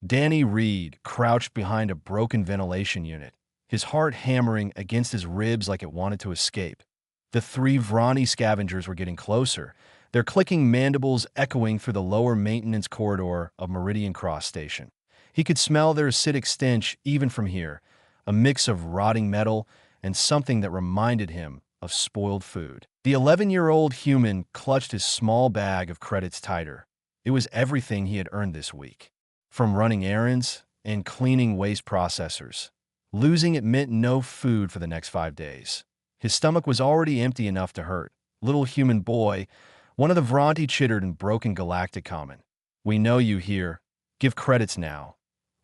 Danny Reed crouched behind a broken ventilation unit, his heart hammering against his ribs like it wanted to escape. The three Vrani scavengers were getting closer, their clicking mandibles echoing through the lower maintenance corridor of Meridian Cross Station. He could smell their acidic stench even from here, a mix of rotting metal and something that reminded him of spoiled food. The 11-year-old human clutched his small bag of credits tighter. It was everything he had earned this week. From running errands and cleaning waste processors. Losing it meant no food for the next 5 days. His stomach was already empty enough to hurt. Little human boy, one of the Vronti chittered in broken galactic common. We know you here. Give credits now.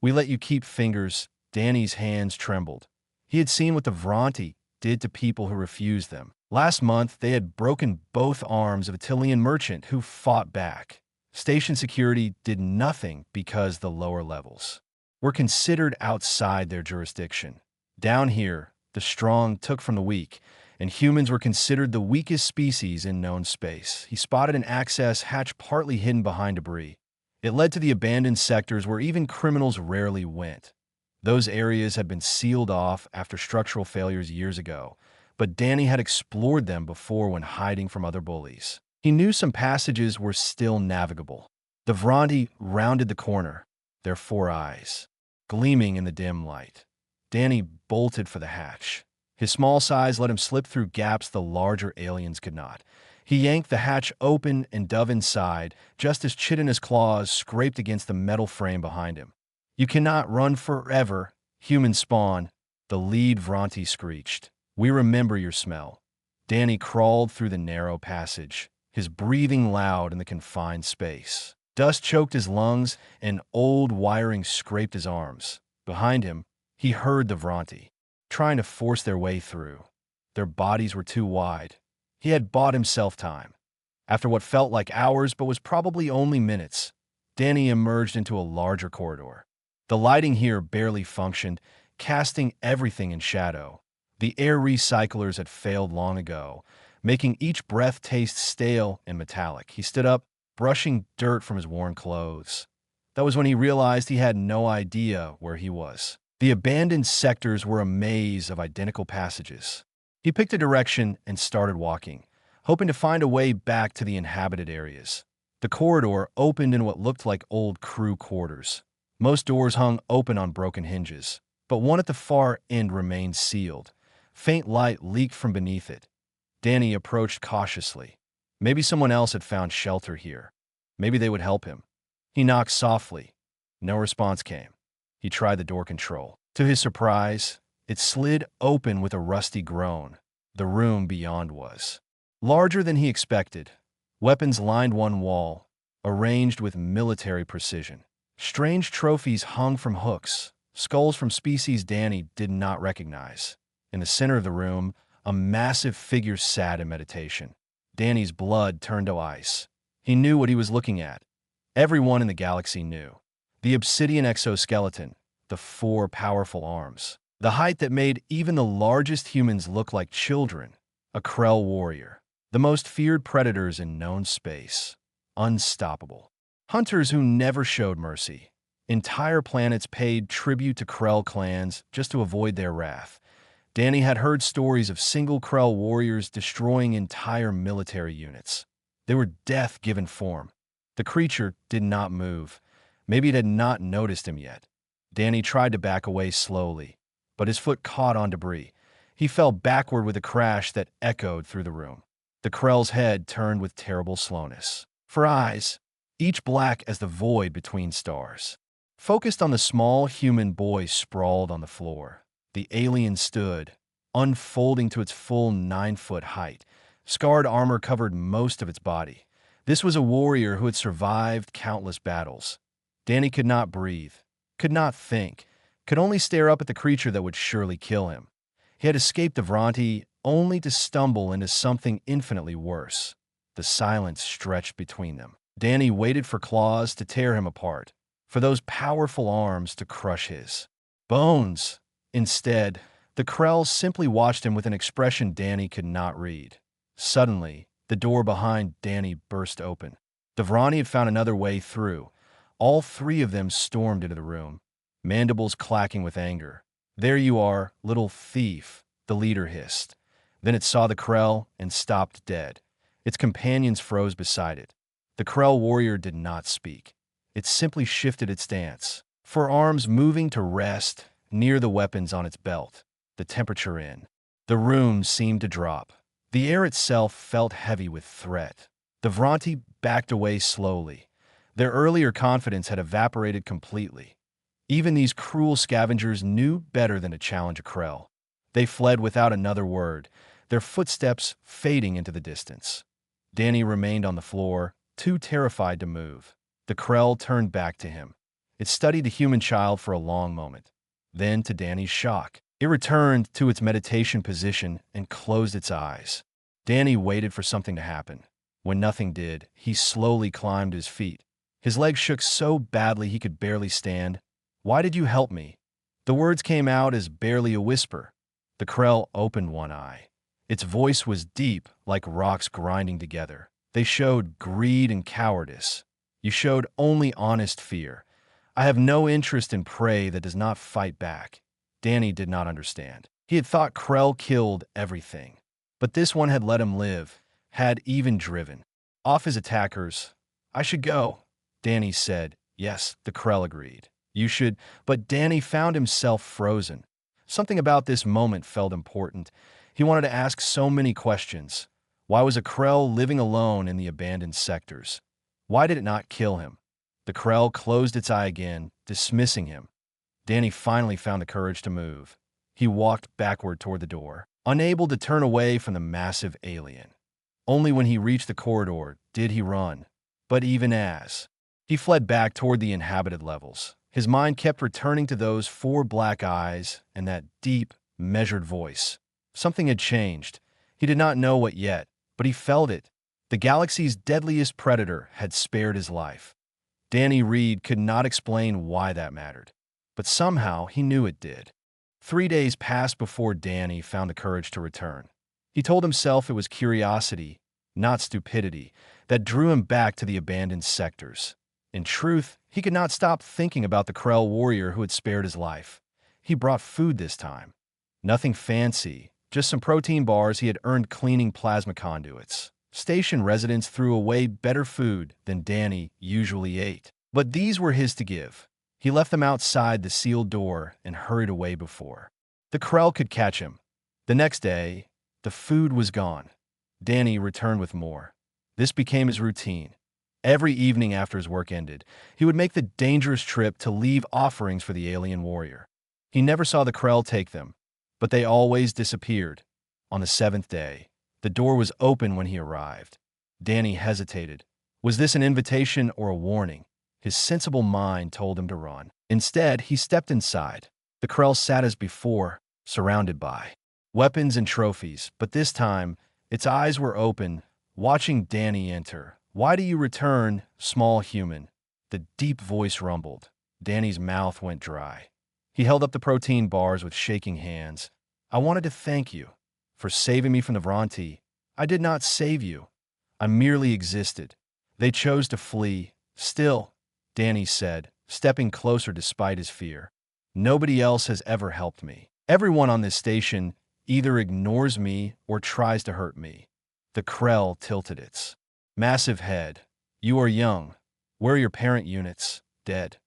We let you keep fingers. Danny's hands trembled. He had seen what the Vronti did to people who refused them. Last month, they had broken both arms of a Tillian merchant who fought back. Station security did nothing because the lower levels were considered outside their jurisdiction. Down here, the strong took from the weak, and humans were considered the weakest species in known space. He spotted an access hatch partly hidden behind debris. It led to the abandoned sectors where even criminals rarely went. Those areas had been sealed off after structural failures years ago, but Danny had explored them before when hiding from other bullies. He knew some passages were still navigable. The Vronti rounded the corner, their 4 eyes gleaming in the dim light. Danny bolted for the hatch. His small size let him slip through gaps the larger aliens could not. He yanked the hatch open and dove inside, just as chitinous claws scraped against the metal frame behind him. You cannot run forever, human spawn, the lead Vronti screeched. We remember your smell. Danny crawled through the narrow passage, his breathing loud in the confined space. Dust choked his lungs, and old wiring scraped his arms. Behind him, he heard the Vronti, trying to force their way through. Their bodies were too wide. He had bought himself time. After what felt like hours but was probably only minutes, Danny emerged into a larger corridor. The lighting here barely functioned, casting everything in shadow. The air recyclers had failed long ago, making each breath taste stale and metallic. He stood up, brushing dirt from his worn clothes. That was when he realized he had no idea where he was. The abandoned sectors were a maze of identical passages. He picked a direction and started walking, hoping to find a way back to the inhabited areas. The corridor opened in what looked like old crew quarters. Most doors hung open on broken hinges, but one at the far end remained sealed. Faint light leaked from beneath it. Danny approached cautiously. Maybe someone else had found shelter here. Maybe they would help him. He knocked softly. No response came. He tried the door control. To his surprise, it slid open with a rusty groan. The room beyond was larger than he expected. Weapons lined one wall, arranged with military precision. Strange trophies hung from hooks, skulls from species Danny did not recognize. In the center of the room, a massive figure sat in meditation. Danny's blood turned to ice. He knew what he was looking at. Everyone in the galaxy knew. The obsidian exoskeleton, the 4 powerful arms, the height that made even the largest humans look like children. A Krell warrior, the most feared predators in known space. Unstoppable. Hunters who never showed mercy. Entire planets paid tribute to Krell clans just to avoid their wrath. Danny had heard stories of single Krell warriors destroying entire military units. They were death given form. The creature did not move. Maybe it had not noticed him yet. Danny tried to back away slowly, but his foot caught on debris. He fell backward with a crash that echoed through the room. The Krell's head turned with terrible slowness. For eyes, each black as the void between stars, focused on the small human boy sprawled on the floor. The alien stood, unfolding to its full 9-foot height. Scarred armor covered most of its body. This was a warrior who had survived countless battles. Danny could not breathe, could not think, could only stare up at the creature that would surely kill him. He had escaped the Vronti only to stumble into something infinitely worse. The silence stretched between them. Danny waited for claws to tear him apart, for those powerful arms to crush his bones. Instead, the Krell simply watched him with an expression Danny could not read. Suddenly, the door behind Danny burst open. The Vronti had found another way through, All three of them stormed into the room, mandibles clacking with anger. "There you are, little thief," the leader hissed. Then it saw the Krell and stopped dead. Its companions froze beside it. The Krell warrior did not speak. It simply shifted its stance, forearms moving to rest near the weapons on its belt, the temperature in. The room seemed to drop. The air itself felt heavy with threat. The Vronti backed away slowly. Their earlier confidence had evaporated completely. Even these cruel scavengers knew better than to challenge a Krell. They fled without another word, their footsteps fading into the distance. Danny remained on the floor, too terrified to move. The Krell turned back to him. It studied the human child for a long moment. Then, to Danny's shock, it returned to its meditation position and closed its eyes. Danny waited for something to happen. When nothing did, he slowly climbed to his feet. His legs shook so badly he could barely stand. "Why did you help me?" The words came out as barely a whisper. The Krell opened one eye. Its voice was deep, like rocks grinding together. They showed greed and cowardice. "You showed only honest fear. I have no interest in prey that does not fight back." Danny did not understand. He had thought Krell killed everything. But this one had let him live, had even driven off his attackers. "I should go," Danny said. "Yes," the Krell agreed. "You should," but Danny found himself frozen. Something about this moment felt important. He wanted to ask so many questions. Why was a Krell living alone in the abandoned sectors? Why did it not kill him? The Krell closed its eye again, dismissing him. Danny finally found the courage to move. He walked backward toward the door, unable to turn away from the massive alien. Only when he reached the corridor did he run. But even as he fled back toward the inhabited levels, his mind kept returning to those four black eyes and that deep, measured voice. Something had changed. He did not know what yet, but he felt it. The galaxy's deadliest predator had spared his life. Danny Reed could not explain why that mattered, but somehow he knew it did. 3 days passed before Danny found the courage to return. He told himself it was curiosity, not stupidity, that drew him back to the abandoned sectors. In truth, he could not stop thinking about the Krell warrior who had spared his life. He brought food this time. Nothing fancy, just some protein bars he had earned cleaning plasma conduits. Station residents threw away better food than Danny usually ate, but these were his to give. He left them outside the sealed door and hurried away before the Krell could catch him. The next day, the food was gone. Danny returned with more. This became his routine. Every evening after his work ended, he would make the dangerous trip to leave offerings for the alien warrior. He never saw the Krell take them, but they always disappeared. On the 7th day, the door was open when he arrived. Danny hesitated. Was this an invitation or a warning? His sensible mind told him to run. Instead, he stepped inside. The Krell sat as before, surrounded by weapons and trophies, but this time, its eyes were open, watching Danny enter. "Why do you return, small human?" The deep voice rumbled. Danny's mouth went dry. He held up the protein bars with shaking hands. "I wanted to thank you for saving me from the Vronti. I did not save you. I merely existed. They chose to flee. Still," Danny said, stepping closer despite his fear, "nobody else has ever helped me. Everyone on this station either ignores me or tries to hurt me." The Krell tilted its massive head. "You are young. Where are your parent units? Dead."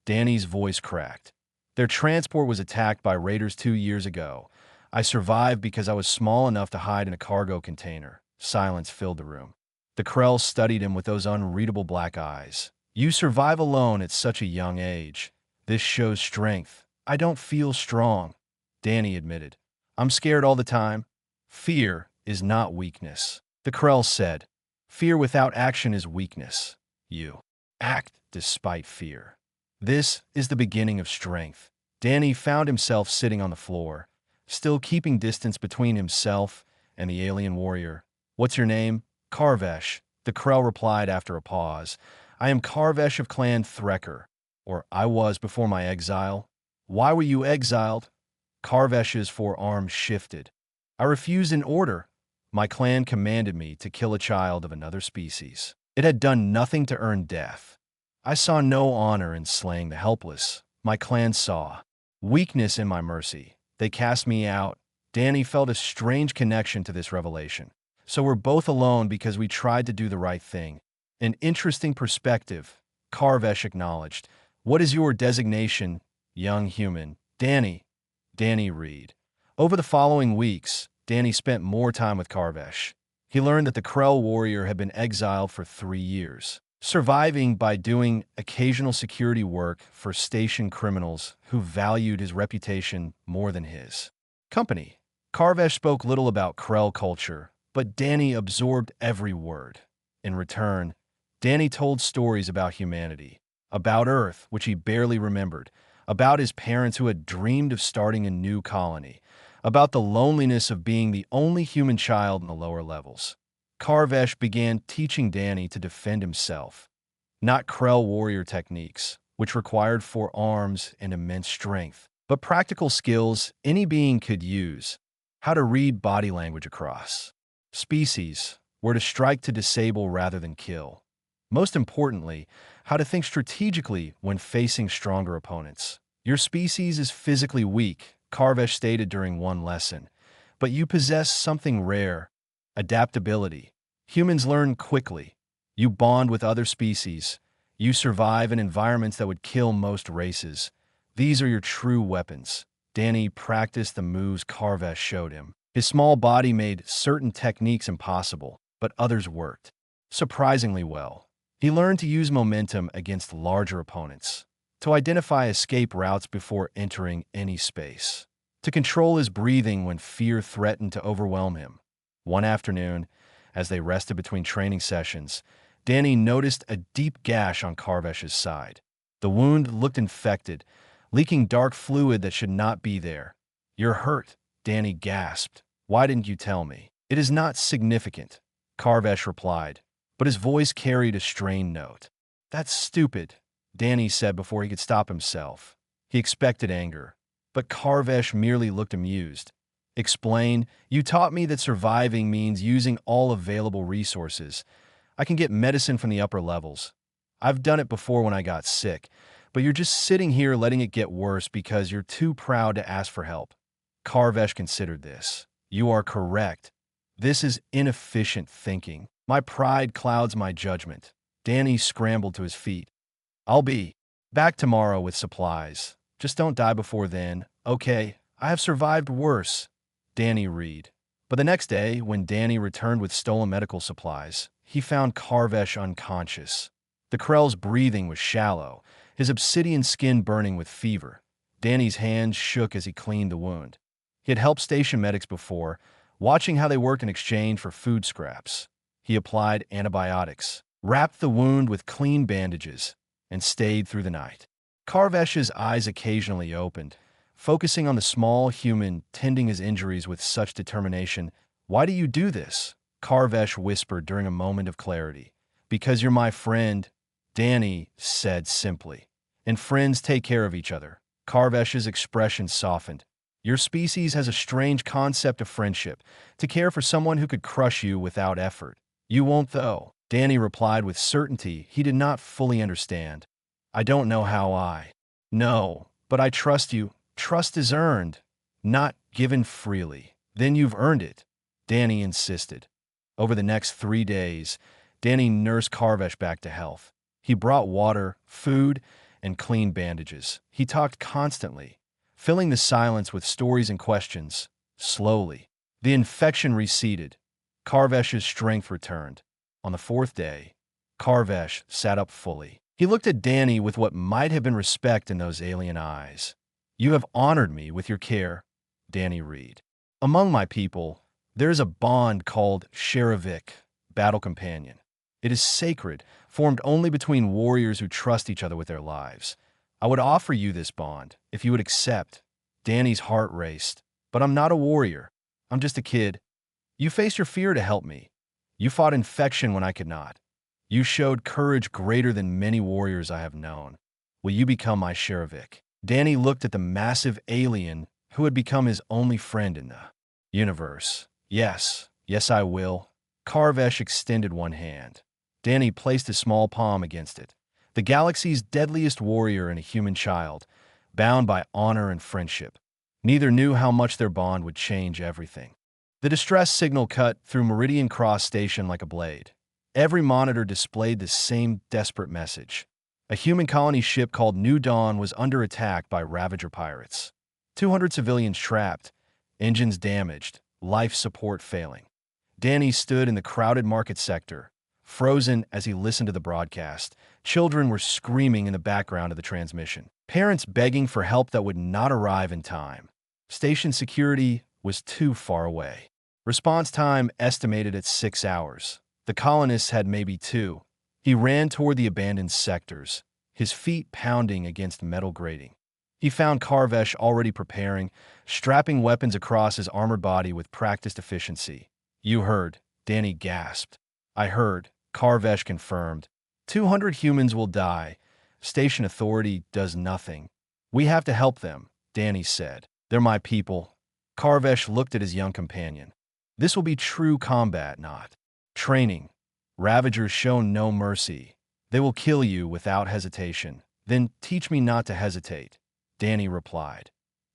Danny's voice cracked. "Their transport was attacked by raiders 2 years ago. I survived because I was small enough to hide in a cargo container." Silence filled the room. The Krell studied him with those unreadable black eyes. "You survive alone at such a young age. This shows strength." "I don't feel strong," Danny admitted. "I'm scared all the time." "Fear is not weakness," the Krell said. "Fear without action is weakness. You act despite fear. This is the beginning of strength." Danny found himself sitting on the floor, still keeping distance between himself and the alien warrior. "What's your name?" "Karvesh," the Krell replied after a pause. "I am Karvesh of Clan Threkker, or I was before my exile." "Why were you exiled?" Karvesh's forearms shifted. "I refused an order. My clan commanded me to kill a child of another species. It had done nothing to earn death." I saw no honor in slaying the helpless. My clan saw weakness in my mercy. They cast me out. Danny felt a strange connection to this revelation. So we're both alone because we tried to do the right thing. An interesting perspective, Karvesh acknowledged. What is your designation, young human? Danny Reed. Over the following weeks, Danny spent more time with Karvesh. He learned that the Krell warrior had been exiled for 3 years, surviving by doing occasional security work for station criminals who valued his reputation more than his company. Karvesh spoke little about Krell culture, but Danny absorbed every word. In return, Danny told stories about humanity, about Earth, which he barely remembered, about his parents who had dreamed of starting a new colony, about the loneliness of being the only human child in the lower levels. Karvesh began teaching Danny to defend himself, not Krell warrior techniques, which required 4 arms and immense strength, but practical skills any being could use: how to read body language across species, where to strike to disable rather than kill. Most importantly, how to think strategically when facing stronger opponents. Your species is physically weak, Karvesh stated during one lesson, but you possess something rare: adaptability. Humans learn quickly. You bond with other species. You survive in environments that would kill most races. These are your true weapons. Danny practiced the moves Karvesh showed him. His small body made certain techniques impossible, but others worked surprisingly well. He learned to use momentum against larger opponents, to identify escape routes before entering any space, to control his breathing when fear threatened to overwhelm him. One afternoon, as they rested between training sessions, Danny noticed a deep gash on Karvesh's side. The wound looked infected, leaking dark fluid that should not be there. "You're hurt," Danny gasped. "Why didn't you tell me?" "It is not significant," Karvesh replied, but his voice carried a strained note. "That's stupid," Danny said before he could stop himself. He expected anger, but Karvesh merely looked amused. "Explain. You taught me that surviving means using all available resources. I can get medicine from the upper levels. I've done it before when I got sick, but you're just sitting here letting it get worse because you're too proud to ask for help." Karvesh considered this. "You are correct. This is inefficient thinking. My pride clouds my judgment." Danny scrambled to his feet. "I'll be back tomorrow with supplies. Just don't die before then, okay? I have survived worse." Danny Reed. But the next day, when Danny returned with stolen medical supplies, he found Karvesh unconscious. The Krell's breathing was shallow, his obsidian skin burning with fever. Danny's hands shook as he cleaned the wound. He had helped station medics before, watching how they worked in exchange for food scraps. He applied antibiotics, wrapped the wound with clean bandages, and stayed through the night. Karvesh's eyes occasionally opened, focusing on the small human tending his injuries with such determination. "Why do you do this?" Karvesh whispered during a moment of clarity. "Because you're my friend," Danny said simply. "And friends take care of each other." Karvesh's expression softened. "Your species has a strange concept of friendship, to care for someone who could crush you without effort. You won't, though," Danny replied with certainty he did not fully understand. "I don't know how I know, but I trust you. Trust is earned, not given freely." "Then you've earned it," Danny insisted. Over the next 3 days, Danny nursed Karvesh back to health. He brought water, food, and clean bandages. He talked constantly, filling the silence with stories and questions. Slowly, the infection receded. Karvesh's strength returned. On the 4th day, Karvesh sat up fully. He looked at Danny with what might have been respect in those alien eyes. "You have honored me with your care," Danny Reed. "Among my people, there is a bond called Sheravik, battle companion. It is sacred, formed only between warriors who trust each other with their lives. I would offer you this bond, if you would accept." Danny's heart raced. "But I'm not a warrior. I'm just a kid. You faced your fear to help me. You fought infection when I could not. You showed courage greater than many warriors I have known. Will you become my Sheravik?" Danny looked at the massive alien who had become his only friend in the universe. Yes, I will." Karvesh extended one hand. Danny placed his small palm against it. The galaxy's deadliest warrior and a human child, bound by honor and friendship. Neither knew how much their bond would change everything. The distress signal cut through Meridian Cross Station like a blade. Every monitor displayed the same desperate message. A human colony ship called New Dawn was under attack by Ravager pirates. 200 civilians trapped, engines damaged, life support failing. Danny stood in the crowded market sector, frozen as he listened to the broadcast. Children were screaming in the background of the transmission. Parents begging for help that would not arrive in time. Station security was too far away. Response time estimated at 6 hours. The colonists had maybe 2. He ran toward the abandoned sectors, his feet pounding against metal grating. He found Karvesh already preparing, strapping weapons across his armored body with practiced efficiency. "You heard," Danny gasped. "I heard," Karvesh confirmed. 200 humans will die. Station authority does nothing. "We have to help them," Danny said. "They're my people." Karvesh looked at his young companion. "This will be true combat, not training. Ravagers show no mercy. They will kill you without hesitation." "Then teach me not to hesitate," Danny replied.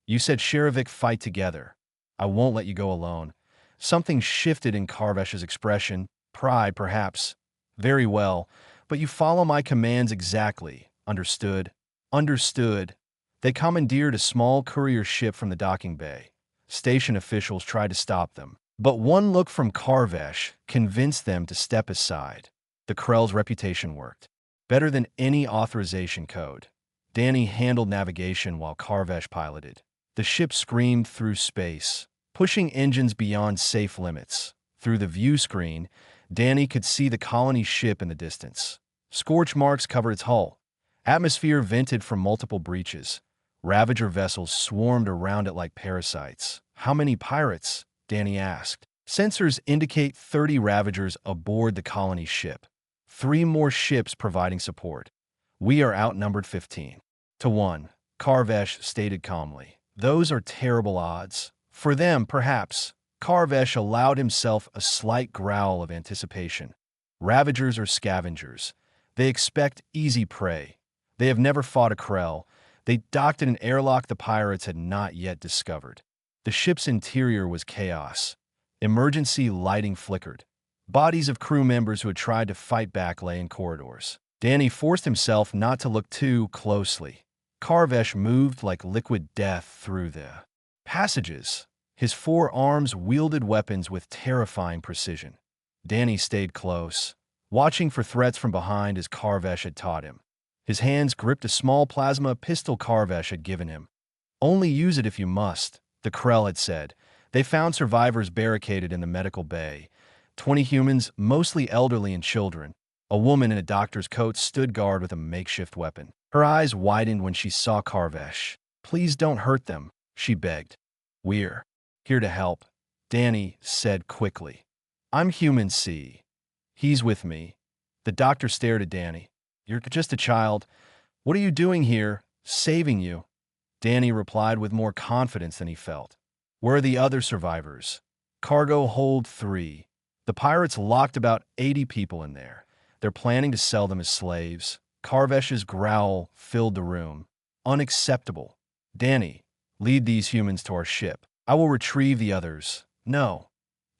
"You said Sheravik fight together. I won't let you go alone." Something shifted in Karvesh's expression. Pride, perhaps. "Very well, but you follow my commands exactly. Understood?" "Understood." They commandeered a small courier ship from the docking bay. Station officials tried to stop them, but one look from Karvesh convinced them to step aside. The Krell's reputation worked. Better than any authorization code. Danny handled navigation while Karvesh piloted. The ship screamed through space, pushing engines beyond safe limits. Through the view screen, Danny could see the colony ship in the distance. Scorch marks covered its hull. Atmosphere vented from multiple breaches. Ravager vessels swarmed around it like parasites. "How many pirates?" Danny asked. "Sensors indicate 30 Ravagers aboard the colony ship. 3 more ships providing support. We are outnumbered 15-1, Karvesh stated calmly. "Those are terrible odds." "For them, perhaps." Karvesh allowed himself a slight growl of anticipation. "Ravagers are scavengers. They expect easy prey. They have never fought a Krell. They docked in an airlock the pirates had not yet discovered." The ship's interior was chaos. Emergency lighting flickered. Bodies of crew members who had tried to fight back lay in corridors. Danny forced himself not to look too closely. Karvesh moved like liquid death through the passages. His 4 arms wielded weapons with terrifying precision. Danny stayed close, watching for threats from behind as Karvesh had taught him. His hands gripped a small plasma pistol Karvesh had given him. "Only use it if you must," the Krell had said. They found survivors barricaded in the medical bay. 20 humans, mostly elderly and children. A woman in a doctor's coat stood guard with a makeshift weapon. Her eyes widened when she saw Karvesh. "Please don't hurt them," she begged. "We're here to help," Danny said quickly. "I'm human C. He's with me." The doctor stared at Danny. "You're just a child. What are you doing here?" "Saving you," Danny replied with more confidence than he felt. "Where are the other survivors?" "Cargo hold 3. The pirates locked about 80 people in there. They're planning to sell them as slaves." Karvesh's growl filled the room. "Unacceptable. Danny, lead these humans to our ship. I will retrieve the others." "No,"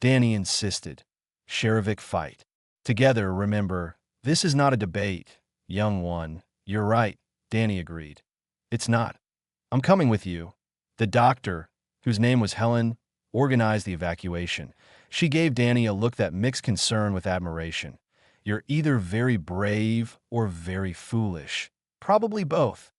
Danny insisted. "Sheravik fight. Together, remember, this is not a debate, young one." "You're right," Danny agreed. "It's not. I'm coming with you." The doctor, whose name was Helen, organized the evacuation. She gave Danny a look that mixed concern with admiration. "You're either very brave or very foolish." "Probably both,"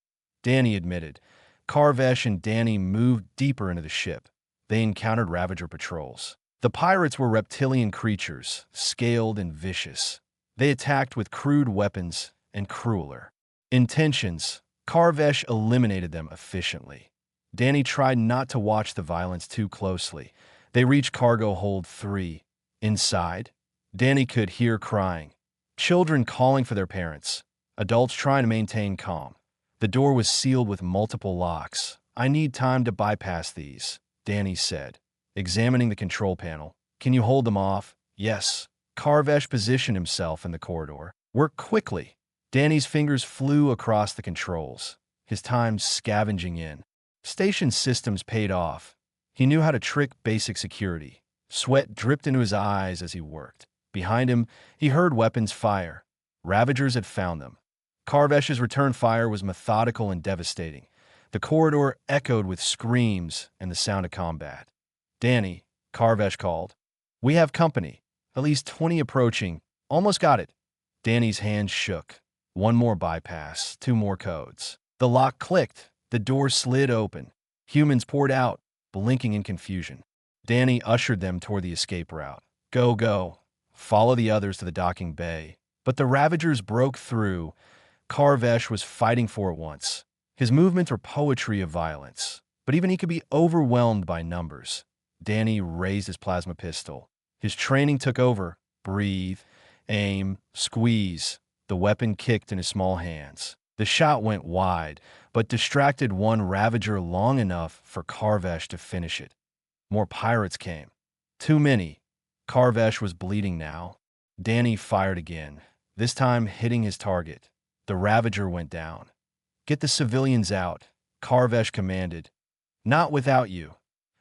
Danny admitted. Karvesh and Danny moved deeper into the ship. They encountered Ravager patrols. The pirates were reptilian creatures, scaled and vicious. They attacked with crude weapons and crueler intentions. Karvesh eliminated them efficiently. Danny tried not to watch the violence too closely. They reached cargo hold 3. Inside, Danny could hear crying. Children calling for their parents. Adults trying to maintain calm. The door was sealed with multiple locks. "I need time to bypass these," Danny said, examining the control panel. "Can you hold them off?" "Yes." Karvesh positioned himself in the corridor. "Work quickly," Danny's fingers flew across the controls, his time scavenging in. Station systems paid off. He knew how to trick basic security. Sweat dripped into his eyes as he worked. Behind him, he heard weapons fire. Ravagers had found them. Karvesh's return fire was methodical and devastating. The corridor echoed with screams and the sound of combat. "Danny," Karvesh called. "We have company. At least 20 approaching. Almost got it." Danny's hands shook. One more bypass, two more codes. The lock clicked. The door slid open. Humans poured out, blinking in confusion. Danny ushered them toward the escape route. "Go, go. Follow the others to the docking bay." But the Ravagers broke through. Karvesh was fighting for it once. His movements were poetry of violence, but even he could be overwhelmed by numbers. Danny raised his plasma pistol. His training took over. Breathe, aim, squeeze. The weapon kicked in his small hands. The shot went wide, but distracted one Ravager long enough for Karvesh to finish it. More pirates came. Too many. Karvesh was bleeding now. Danny fired again, this time hitting his target. The Ravager went down. "Get the civilians out," Karvesh commanded. "Not without you."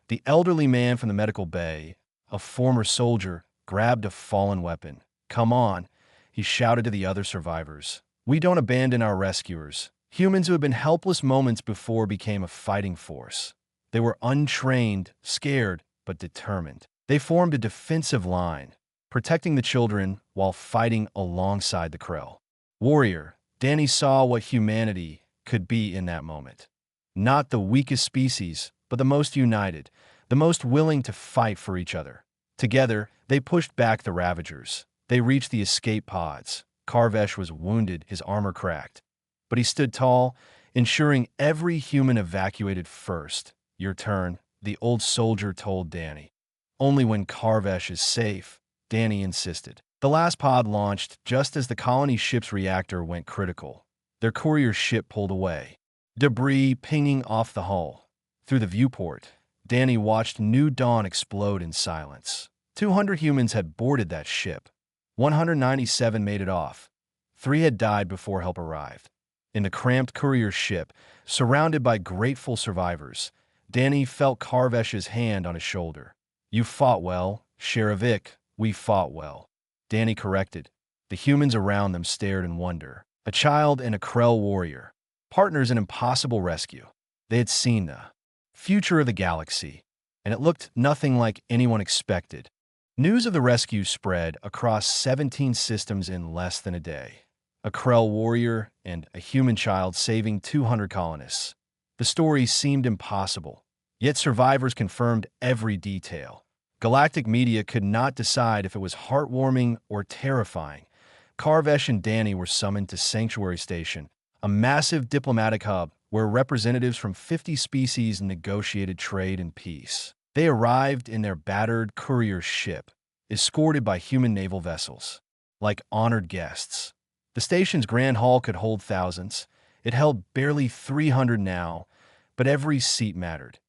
The elderly man from the medical bay, a former soldier, grabbed a fallen weapon. "Come on," he shouted to the other survivors. "We don't abandon our rescuers." Humans who had been helpless moments before became a fighting force. They were untrained, scared, but determined. They formed a defensive line, protecting the children while fighting alongside the Krell. Warrior, Danny saw what humanity could be in that moment. Not the weakest species, but the most united, the most willing to fight for each other. Together, they pushed back the Ravagers. They reached the escape pods. Karvesh was wounded, his armor cracked. But he stood tall, ensuring every human evacuated first. "Your turn," the old soldier told Danny. "Only when Karvesh is safe," Danny insisted. The last pod launched just as the colony ship's reactor went critical. Their courier ship pulled away, debris pinging off the hull. Through the viewport, Danny watched New Dawn explode in silence. 200 humans had boarded that ship. 197 made it off. 3 had died before help arrived. In the cramped courier ship, surrounded by grateful survivors, Danny felt Karvesh's hand on his shoulder. "You fought well, Sheravik. We fought well." Danny corrected. The humans around them stared in wonder. A child and a Krell warrior, partners in impossible rescue. They had seen the future of the galaxy, and it looked nothing like anyone expected. News of the rescue spread across 17 systems in less than a day. A Krell warrior and a human child saving 200 colonists. The story seemed impossible, yet survivors confirmed every detail. Galactic media could not decide if it was heartwarming or terrifying. Karvesh and Danny were summoned to Sanctuary Station, a massive diplomatic hub where representatives from 50 species negotiated trade and peace. They arrived in their battered courier ship, escorted by human naval vessels, like honored guests. The station's grand hall could hold thousands. It held barely 300 now, but every seat mattered.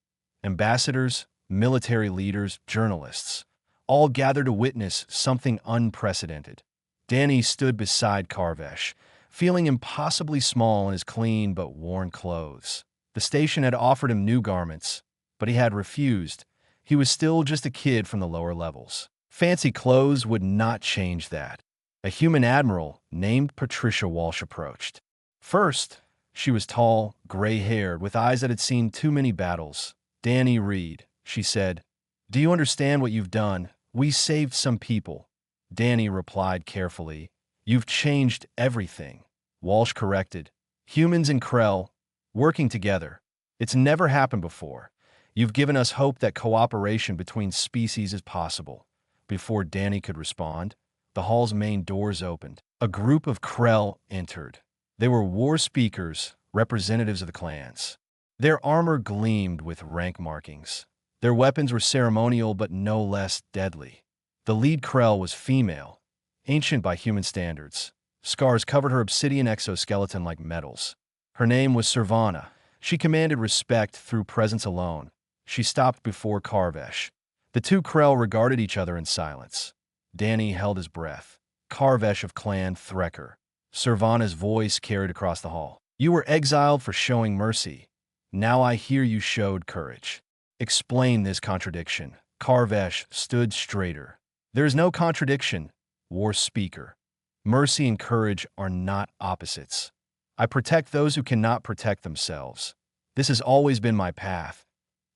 Ambassadors, military leaders, journalists, all gathered to witness something unprecedented. Danny stood beside Karvesh, feeling impossibly small in his clean but worn clothes. The station had offered him new garments, but he had refused. He was still just a kid from the lower levels. Fancy clothes would not change that. A human admiral named Patricia Walsh approached. First, she was tall, gray-haired, with eyes that had seen too many battles. "Danny Reed," she said. "Do you understand what you've done? We saved some people." Danny replied carefully. "You've changed everything." Walsh corrected. "Humans and Krell, working together. It's never happened before. You've given us hope that cooperation between species is possible." Before Danny could respond, the hall's main doors opened. A group of Krell entered. They were war speakers, representatives of the clans. Their armor gleamed with rank markings. Their weapons were ceremonial but no less deadly. The lead Krell was female, ancient by human standards. Scars covered her obsidian exoskeleton like metals. Her name was Servana. She commanded respect through presence alone. She stopped before Karvesh. The two Krell regarded each other in silence. Danny held his breath. Karvesh of Clan Threkker, Servana's voice carried across the hall. You were exiled for showing mercy. Now I hear you showed courage. Explain this contradiction. Karvesh stood straighter. There is no contradiction, War Speaker. Mercy and courage are not opposites. I protect those who cannot protect themselves. This has always been my path.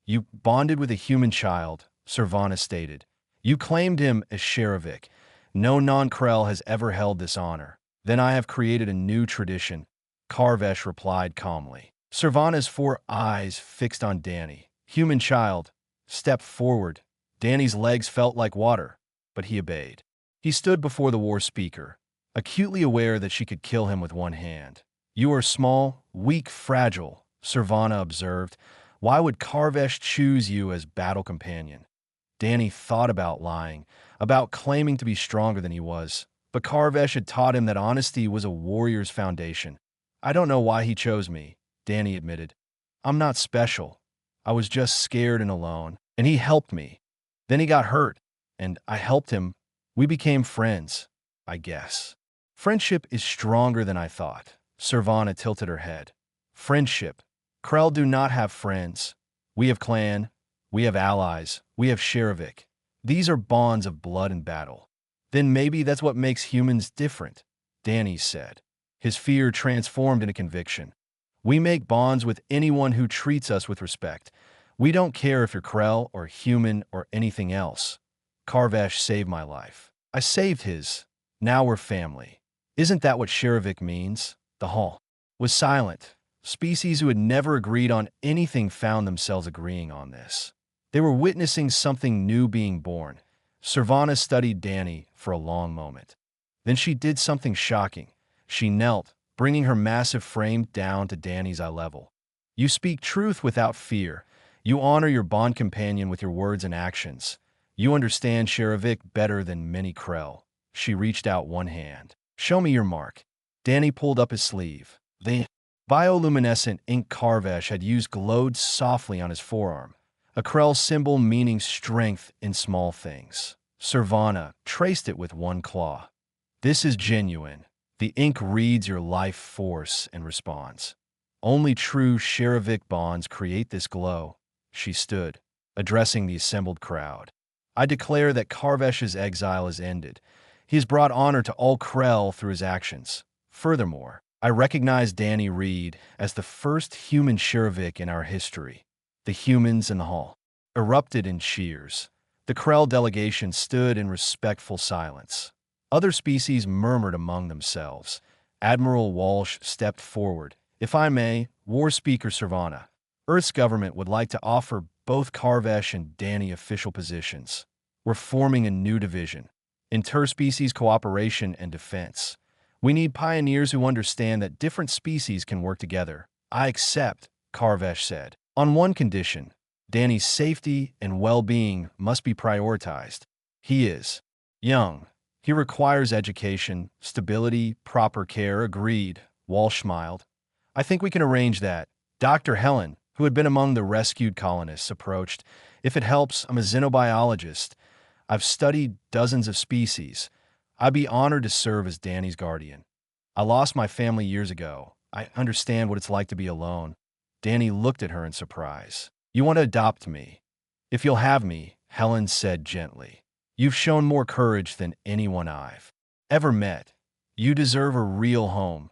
You bonded with a human child, Servana stated. You claimed him as Sheravik. No non-Krell has ever held this honor. Then I have created a new tradition, Karvesh replied calmly. Servana's 4 eyes fixed on Danny. Human child, step forward. Danny's legs felt like water, but he obeyed. He stood before the War Speaker, acutely aware that she could kill him with one hand. You are small, weak, fragile, Servana observed. Why would Karvesh choose you as battle companion? Danny thought about lying, about claiming to be stronger than he was, but Karvesh had taught him that honesty was a warrior's foundation. I don't know why he chose me, Danny admitted. I'm not special. I was just scared and alone, and he helped me. Then he got hurt, and I helped him. We became friends, I guess. Friendship is stronger than I thought. Servana tilted her head. Friendship. Krell do not have friends. We have clan. We have allies. We have Sheravik. These are bonds of blood and battle. Then maybe that's what makes humans different, Danny said. His fear transformed into conviction. We make bonds with anyone who treats us with respect. We don't care if you're Krell or human or anything else. Karvesh saved my life. I saved his. Now we're family. Isn't that what Sheravik means? The hall was silent. Species who had never agreed on anything found themselves agreeing on this. They were witnessing something new being born. Servana studied Danny for a long moment. Then she did something shocking. She knelt, bringing her massive frame down to Danny's eye level. You speak truth without fear. You honor your bond companion with your words and actions. You understand Sheravik better than many Krell. She reached out one hand. Show me your mark. Danny pulled up his sleeve. The bioluminescent ink Karvesh had used glowed softly on his forearm, a Krell symbol meaning strength in small things. Servana traced it with one claw. This is genuine. The ink reads your life force and responds. Only true Sheravik bonds create this glow. She stood, addressing the assembled crowd. I declare that Karvesh's exile is ended. He has brought honor to all Krell through his actions. Furthermore, I recognize Danny Reed as the first human Sheravik in our history. The humans in the hall erupted in cheers. The Krell delegation stood in respectful silence. Other species murmured among themselves. Admiral Walsh stepped forward. If I may, War Speaker Servana, Earth's government would like to offer both Karvesh and Danny official positions. We're forming a new division, interspecies cooperation and defense. We need pioneers who understand that different species can work together. I accept, Karvesh said. On one condition, Danny's safety and well-being must be prioritized. He is young. He requires education, stability, proper care. Agreed, Walsh smiled. I think we can arrange that. Dr. Helen, who had been among the rescued colonists, approached. If it helps, I'm a xenobiologist. I've studied dozens of species. I'd be honored to serve as Danny's guardian. I lost my family years ago. I understand what it's like to be alone. Danny looked at her in surprise. You want to adopt me? If you'll have me, Helen said gently. You've shown more courage than anyone I've ever met. You deserve a real home.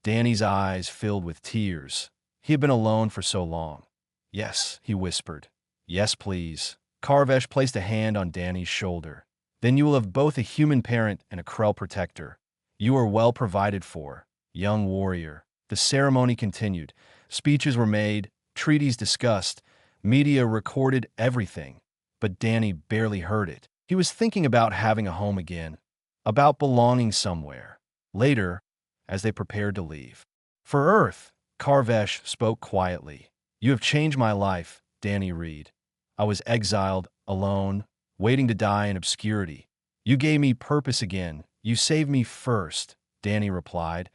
Danny's eyes filled with tears. He had been alone for so long. Yes, he whispered. Yes, please. Karvesh placed a hand on Danny's shoulder. Then you will have both a human parent and a Krell protector. You are well provided for, young warrior. The ceremony continued. Speeches were made, treaties discussed, media recorded everything. But Danny barely heard it. He was thinking about having a home again, about belonging somewhere. Later, as they prepared to leave. For Earth, Karvesh spoke quietly. You have changed my life, Danny Reed. I was exiled, alone, waiting to die in obscurity. You gave me purpose again. You saved me first, Danny replied.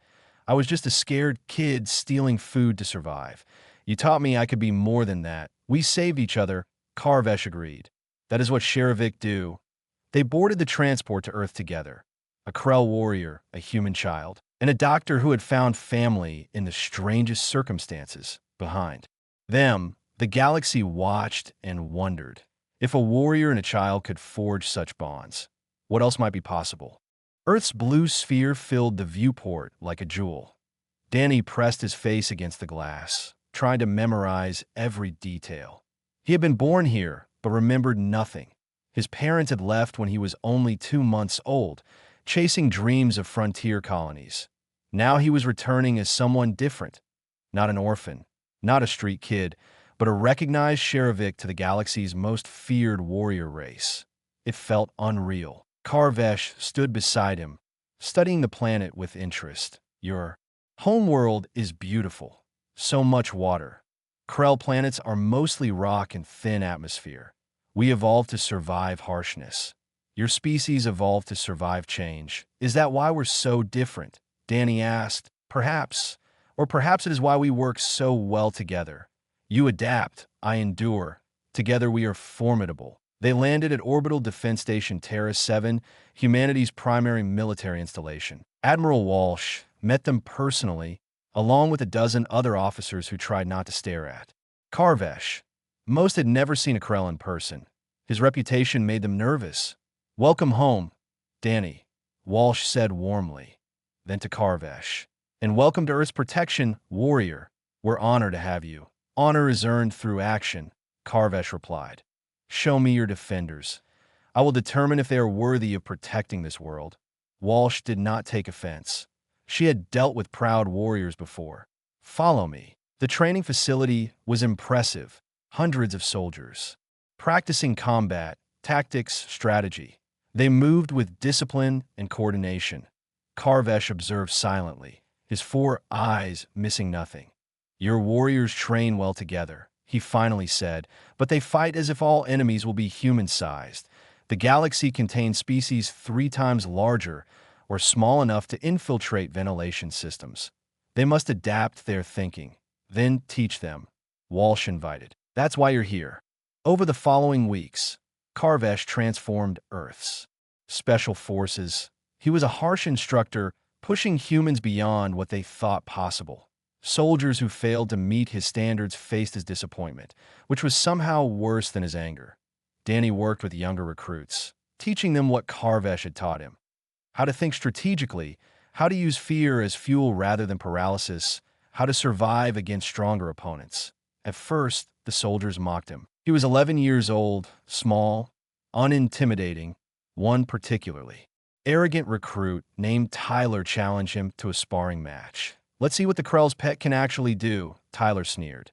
I was just a scared kid stealing food to survive. You taught me I could be more than that. We saved each other, Karvesh agreed. That is what Sheravik do. They boarded the transport to Earth together. A Krell warrior, a human child. and a doctor who had found family in the strangest circumstances behind. Them, the galaxy watched and wondered. If a warrior and a child could forge such bonds, what else might be possible? Earth's blue sphere filled the viewport like a jewel. Danny pressed his face against the glass, trying to memorize every detail. He had been born here, but remembered nothing. His parents had left when he was only 2 months old, chasing dreams of frontier colonies. Now he was returning as someone different. Not an orphan, not a street kid, but a recognized Sheravik to the galaxy's most feared warrior race. It felt unreal. Karvesh stood beside him, studying the planet with interest. Your homeworld is beautiful. So much water. Krell planets are mostly rock and thin atmosphere. We evolved to survive harshness. Your species evolved to survive change. Is that why we're so different? Danny asked. Perhaps. Or perhaps it is why we work so well together. You adapt, I endure. Together we are formidable. They landed at Orbital Defense Station Terra 7, humanity's primary military installation. Admiral Walsh met them personally, along with a dozen other officers who tried not to stare at. Karvesh. Most had never seen a Krell in person. His reputation made them nervous. Welcome home, Danny, Walsh said warmly. Then to Karvesh. And welcome to Earth's protection, warrior. We're honored to have you. Honor is earned through action, Karvesh replied. Show me your defenders. I will determine if they are worthy of protecting this world. Walsh did not take offense. She had dealt with proud warriors before. Follow me. The training facility was impressive. Hundreds of soldiers. Practicing combat, tactics, strategy. They moved with discipline and coordination. Karvesh observed silently, his 4 eyes missing nothing. Your warriors train well together, he finally said, but they fight as if all enemies will be human-sized. The galaxy contains species 3 times larger or small enough to infiltrate ventilation systems. They must adapt their thinking, then teach them, Walsh invited. That's why you're here. Over the following weeks, Karvesh transformed Earth's special forces. He was a harsh instructor, pushing humans beyond what they thought possible. Soldiers who failed to meet his standards faced his disappointment, which was somehow worse than his anger. Danny worked with younger recruits, teaching them what Karvesh had taught him. How to think strategically, how to use fear as fuel rather than paralysis, how to survive against stronger opponents. At first, the soldiers mocked him. He was 11 years old, small, unintimidating. One particularly arrogant recruit named Tyler challenged him to a sparring match. Let's see what the Krell's pet can actually do, Tyler sneered.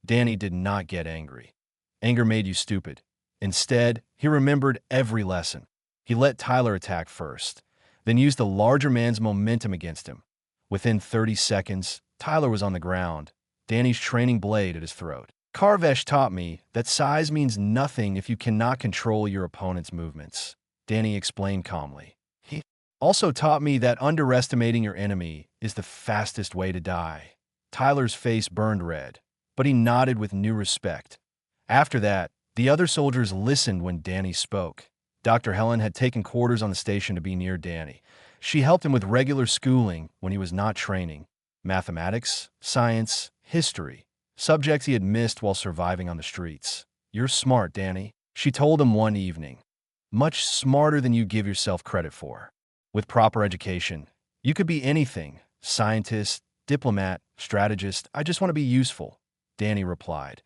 Danny did not get angry. Anger made you stupid. Instead, he remembered every lesson. He let Tyler attack first, then used the larger man's momentum against him. Within 30 seconds, Tyler was on the ground, Danny's training blade at his throat. Karvesh taught me that size means nothing if you cannot control your opponent's movements, Danny explained calmly. He also taught me that underestimating your enemy is the fastest way to die. Tyler's face burned red, but he nodded with new respect. After that, the other soldiers listened when Danny spoke. Dr. Helen had taken quarters on the station to be near Danny. She helped him with regular schooling when he was not training. Mathematics, science, history, subjects he had missed while surviving on the streets. You're smart, Danny, she told him one evening. Much smarter than you give yourself credit for. With proper education, you could be anything. Scientist, diplomat, strategist. I just want to be useful, Danny replied.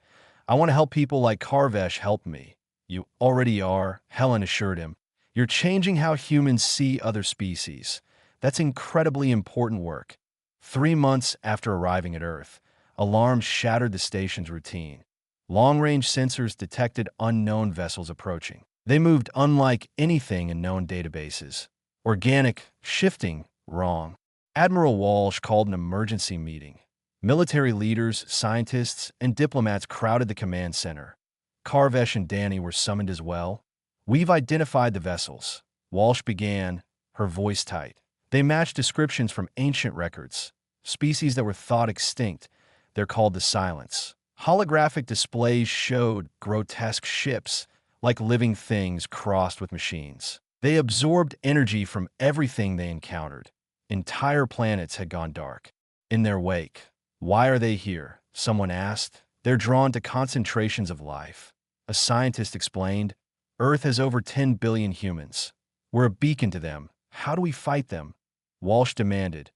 I want to help people like Karvesh helped me. You already are, Helen assured him. You're changing how humans see other species. That's incredibly important work. 3 months after arriving at Earth, alarms shattered the station's routine. Long-range sensors detected unknown vessels approaching. They moved unlike anything in known databases. Organic, shifting, wrong. Admiral Walsh called an emergency meeting. Military leaders, scientists, and diplomats crowded the command center. Karvesh and Danny were summoned as well. We've identified the vessels, Walsh began, her voice tight. They matched descriptions from ancient records. Species that were thought extinct. They're called the Silence. Holographic displays showed grotesque ships, like living things crossed with machines. They absorbed energy from everything they encountered. Entire planets had gone dark. In their wake, why are they here? Someone asked. They're drawn to concentrations of life. A scientist explained, Earth has over 10 billion humans. We're a beacon to them. How do we fight them? Walsh demanded.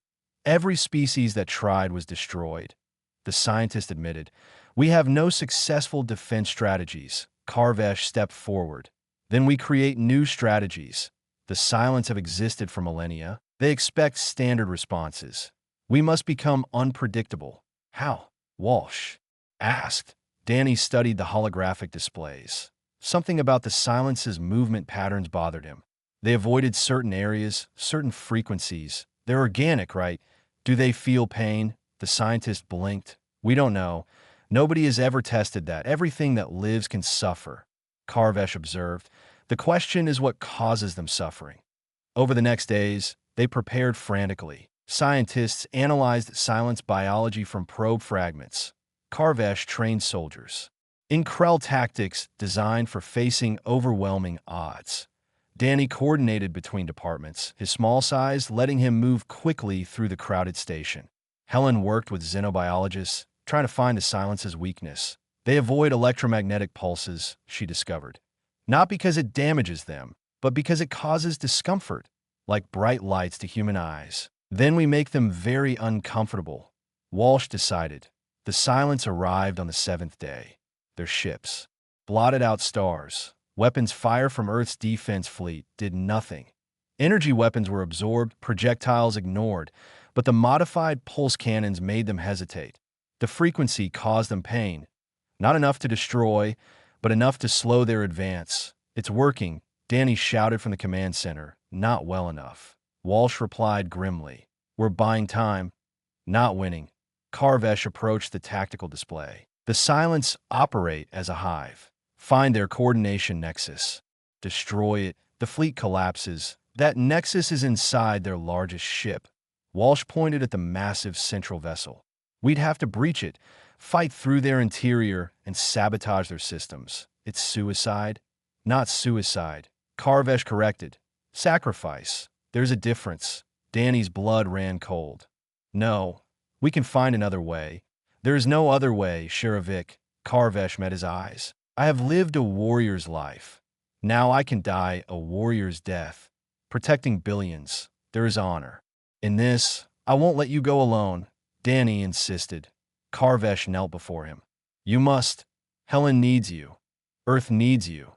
Every species that tried was destroyed. The scientist admitted, we have no successful defense strategies. Karvesh stepped forward. Then we create new strategies. The silence have existed for millennia. They expect standard responses. We must become unpredictable. How? Walsh asked. Danny studied the holographic displays. Something about the silence's movement patterns bothered him. They avoided certain areas, certain frequencies. They're organic, right? Do they feel pain? The scientist blinked. We don't know. Nobody has ever tested that. Everything that lives can suffer. Karvesh observed. The question is what causes them suffering. Over the next days, they prepared frantically. Scientists analyzed silence biology from probe fragments. Karvesh trained soldiers in Krell tactics designed for facing overwhelming odds. Danny coordinated between departments, his small size letting him move quickly through the crowded station. Helen worked with xenobiologists, trying to find the silence's weakness. They avoid electromagnetic pulses, she discovered. Not because it damages them, but because it causes discomfort, like bright lights to human eyes. Then we make them very uncomfortable. Walsh decided. The silence arrived on the 7th day. Their ships blotted out stars. Weapons fired from Earth's defense fleet did nothing. Energy weapons were absorbed, projectiles ignored, but the modified pulse cannons made them hesitate. The frequency caused them pain. Not enough to destroy, but enough to slow their advance. It's working, Danny shouted from the command center. Not well enough. Walsh replied grimly. We're buying time, not winning. Karvesh approached the tactical display. The silence operate as a hive. Find their coordination nexus. Destroy it. The fleet collapses. That nexus is inside their largest ship. Walsh pointed at the massive central vessel. We'd have to breach it, fight through their interior, and sabotage their systems. It's suicide? Not suicide. Karvesh corrected. Sacrifice. There's a difference. Danny's blood ran cold. No, we can find another way. There is no other way, Sherivic. Karvesh met his eyes. I have lived a warrior's life. Now I can die a warrior's death. Protecting billions. There is honor. In this, I won't let you go alone, Danny insisted. Karvesh knelt before him. You must. Helen needs you. Earth needs you.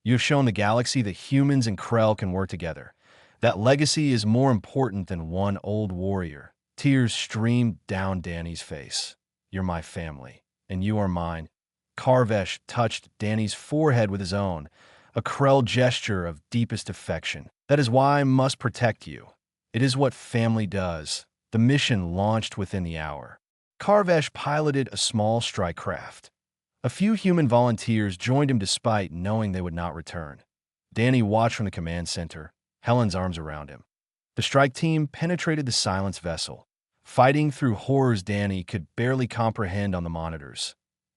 You have shown the galaxy that humans and Krell can work together. That legacy is more important than one old warrior. Tears streamed down Danny's face. You're my family, and you are mine. Karvesh touched Danny's forehead with his own, a Krell gesture of deepest affection. That is why I must protect you. It is what family does. The mission launched within the hour. Karvesh piloted a small strike craft. A few human volunteers joined him despite knowing they would not return. Danny watched from the command center, Helen's arms around him. The strike team penetrated the silence vessel, fighting through horrors Danny could barely comprehend on the monitors.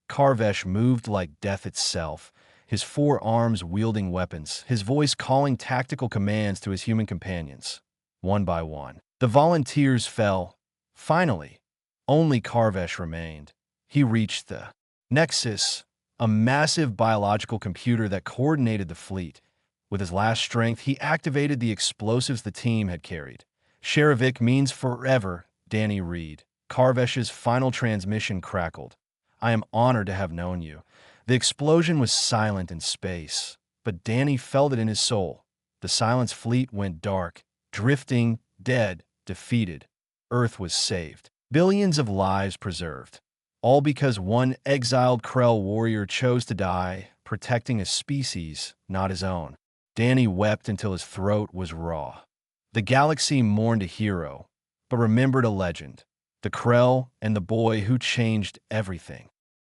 Karvesh moved like death itself, his 4 arms wielding weapons, his voice calling tactical commands to his human companions. One by one, the volunteers fell. Finally, only Karvesh remained. He reached the Nexus, a massive biological computer that coordinated the fleet. With his last strength, he activated the explosives the team had carried. Sherivic means forever, Danny read. Karvesh's final transmission crackled. I am honored to have known you. The explosion was silent in space, but Danny felt it in his soul. The silence fleet went dark, drifting, dead, defeated. Earth was saved. Billions of lives preserved. All because one exiled Krell warrior chose to die, protecting a species, not his own. Danny wept until his throat was raw. The galaxy mourned a hero, but remembered a legend. The Krell and the boy who changed everything.